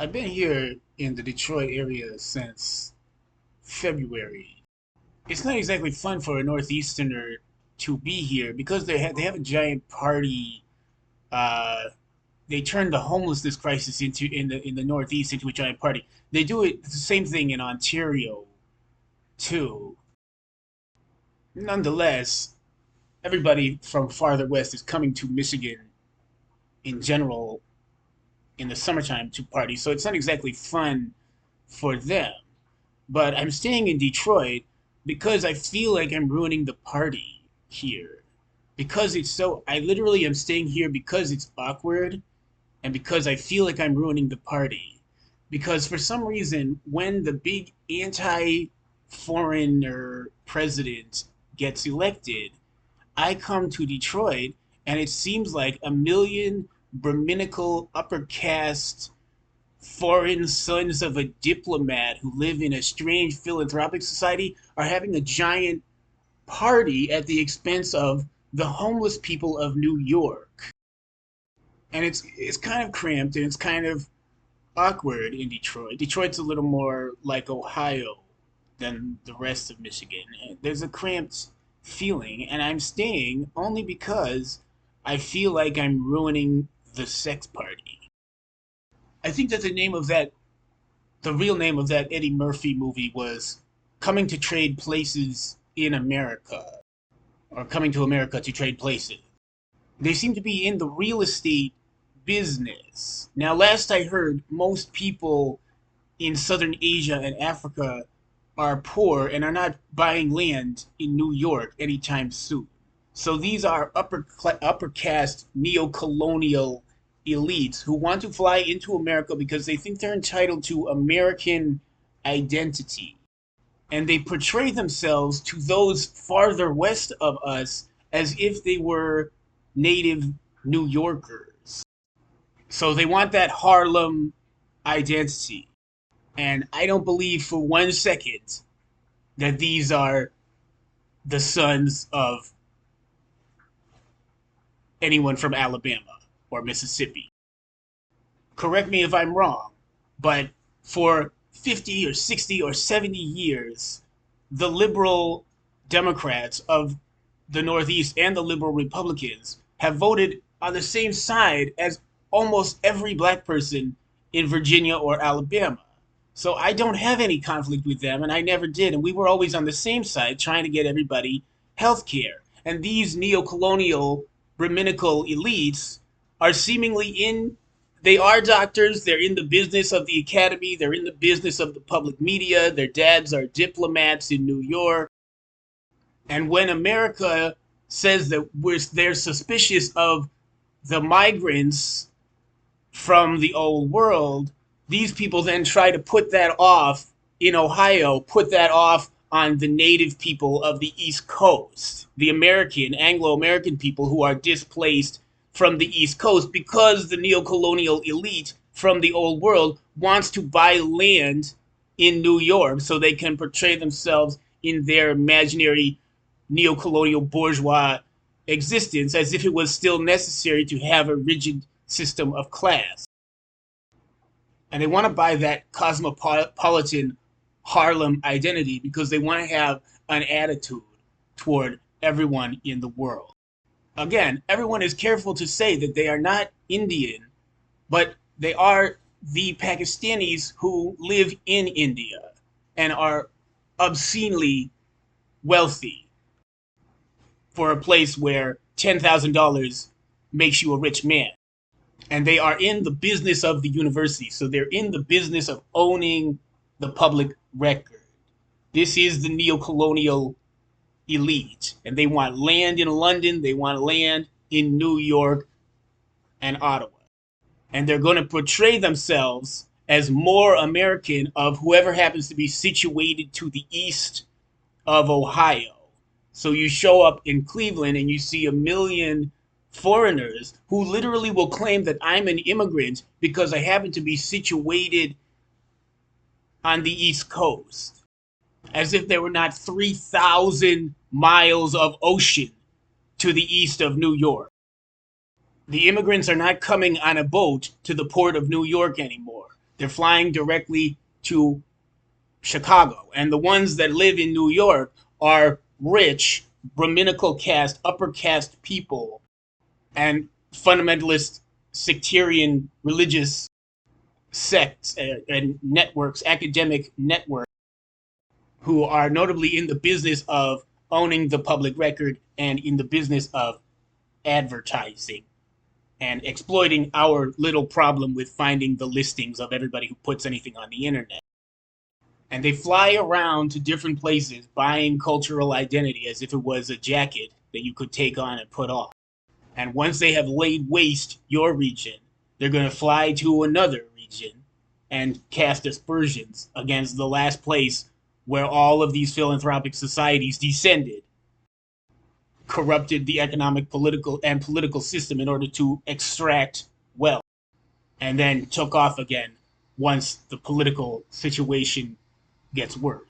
I've been here in the Detroit area since February. It's not exactly fun for a Northeasterner to be here because they have a giant party. Uh, they turned the homelessness crisis into in the Northeast into a giant party. They do it the same thing in Ontario too. Nonetheless, everybody from farther west is coming to Michigan in general in the summertime to party, so it's not exactly fun for them. But I'm staying in Detroit because I feel like I'm ruining the party here. Because I literally am staying here because it's awkward and because I feel like I'm ruining the party. Because for some reason, when the big anti foreigner president gets elected, I come to Detroit and it seems like a million Brahminical upper caste foreign sons of a diplomat who live in a strange philanthropic society are having a giant party at the expense of the homeless people of New York. And it's kind of cramped and it's kind of awkward in Detroit. Detroit's a little more like Ohio than the rest of Michigan. There's a cramped feeling, and I'm staying only because I feel like I'm ruining the sex party. I think that the real name of that Eddie Murphy movie was Coming to Trade Places in America, or Coming to America to Trade Places. They seem to be in the real estate business. Now, last I heard, most people in Southern Asia and Africa are poor and are not buying land in New York anytime soon. So these are upper caste neo-colonial elites who want to fly into America because they think they're entitled to American identity. And they portray themselves to those farther west of us as if they were native New Yorkers. So they want that Harlem identity. And I don't believe for 1 second that these are the sons of anyone from Alabama or Mississippi. Correct me if I'm wrong, but for 50 or 60 or 70 years, the liberal Democrats of the Northeast and the liberal Republicans have voted on the same side as almost every black person in Virginia or Alabama. So I don't have any conflict with them, and I never did. And we were always on the same side trying to get everybody health care. And these neo-colonial Brahminical elites are seemingly they are doctors, they're in the business of the academy, they're in the business of the public media, their dads are diplomats in New York. And when America says that they're suspicious of the migrants from the old world, these people then try to put that off in Ohio, put that off on the native people of the East Coast, the Anglo American people who are displaced from the East Coast because the neo-colonial elite from the old world wants to buy land in New York so they can portray themselves in their imaginary neo-colonial bourgeois existence as if it was still necessary to have a rigid system of class. And they want to buy that cosmopolitan Harlem identity because they want to have an attitude toward everyone in the world. Again, everyone is careful to say that they are not Indian, but they are the Pakistanis who live in India and are obscenely wealthy for a place where $10,000 makes you a rich man. And they are in the business of the university. So they're in the business of owning the public record. This is the neo-colonial elite. And they want land in London, they want land in New York and Ottawa. And they're going to portray themselves as more American of whoever happens to be situated to the east of Ohio. So you show up in Cleveland and you see a million foreigners who literally will claim that I'm an immigrant because I happen to be situated on the East Coast, as if there were not 3,000 miles of ocean to the east of New York. The immigrants are not coming on a boat to the port of New York anymore. They're flying directly to Chicago. And the ones that live in New York are rich, Brahminical caste, upper caste people, and fundamentalist, sectarian, religious sects and networks, academic networks, who are notably in the business of owning the public record and in the business of advertising and exploiting our little problem with finding the listings of everybody who puts anything on the internet. And they fly around to different places buying cultural identity as if it was a jacket that you could take on and put off. And once they have laid waste your region, they're going to fly to another region and cast aspersions against the last place where all of these philanthropic societies descended, corrupted the economic, political system in order to extract wealth, and then took off again once the political situation gets worse.